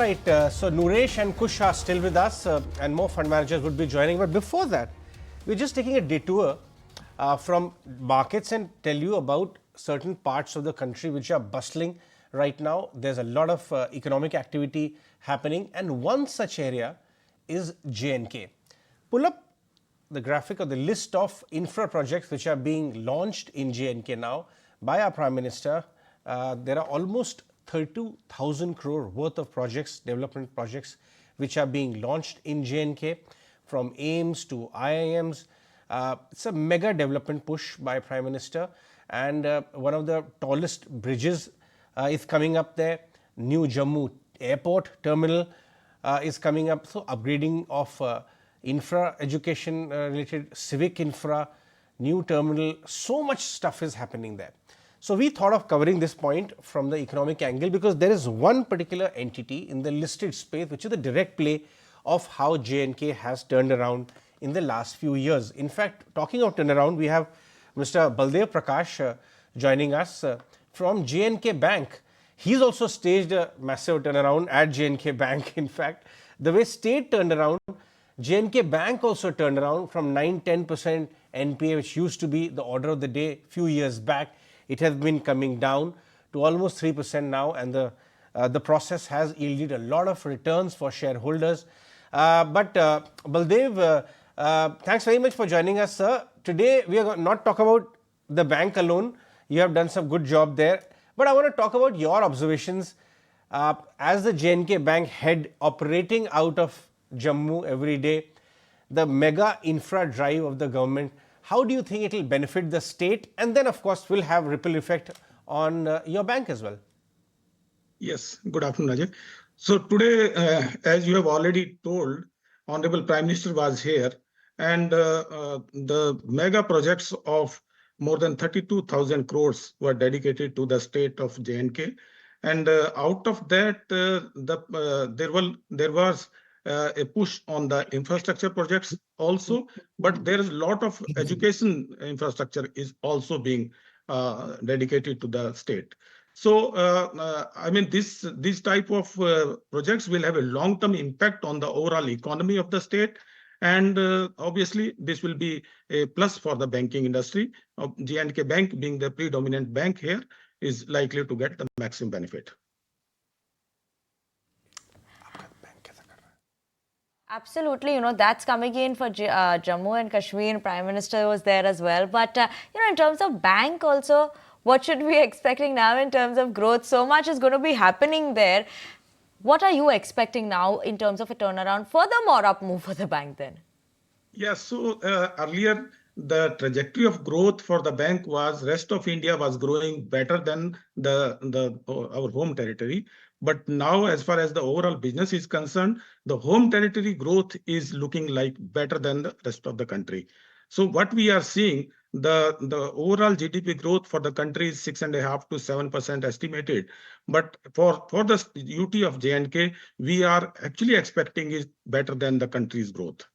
Right, so Nuresh and Kush are still with us, and more fund managers would be joining. But before that, we're just taking a detour from markets and tell you about certain parts of the country which are bustling right now. There's a lot of economic activity happening, and one such area is J&K. Pull up the graphic or the list of infra projects which are being launched in J&K now by our Prime Minister. There are almost 32,000 crore worth of projects, development projects, which are being launched in J&K, from AIIMS to IIMs. It's a mega development push by Prime Minister, and one of the tallest bridges is coming up there. New Jammu Airport Terminal is coming up. So upgrading of infra, education related, civic infra, new terminal, so much stuff is happening there. So we thought of covering this point from the economic angle, because there is one particular entity in the listed space which is the direct play of how J&K has turned around in the last few years. In fact, talking of turnaround, we have Mr. Baldev Prakash joining us from J&K Bank. He's also staged a massive turnaround at J&K Bank. In fact, the way state turned around, J&K Bank also turned around from 9-10% NPA, which used to be the order of the day few years back. It has been coming down to almost 3% now, and the process has yielded a lot of returns for shareholders. But Baldev, thanks very much for joining us, sir. Today we are not talk about the bank alone. You have done some good job there, but I want to talk about your observations as the J&K Bank head operating out of Jammu every day, the mega infra drive of the government. How do you think it will benefit the state, and then of course will have ripple effect on your bank as well? Yes, good afternoon, Ajay. So today, as you have already told, Honorable Prime Minister was here, and the mega projects of more than 32,000 crores were dedicated to the state of J&K. And out of that, there was a push on the infrastructure projects also, but there is a lot of education infrastructure is also being dedicated to the state. So, I mean, these type of projects will have a long-term impact on the overall economy of the state. And obviously, this will be a plus for the banking industry. J&K Bank, being the predominant bank here, is likely to get the maximum benefit. Absolutely, that's coming in for Jammu and Kashmir. Prime Minister was there as well. But, in terms of bank also, what should we be expecting now in terms of growth? So much is going to be happening there. What are you expecting now in terms of a turnaround, furthermore up move for the bank then? Yes, so earlier the trajectory of growth for the bank was rest of India was growing better than our home territory. But now, as far as the overall business is concerned, the home territory growth is looking like better than the rest of the country. So what we are seeing, the overall GDP growth for the country is 6.5 to 7% estimated. But for the UT of J&K, we are actually expecting is better than the country's growth.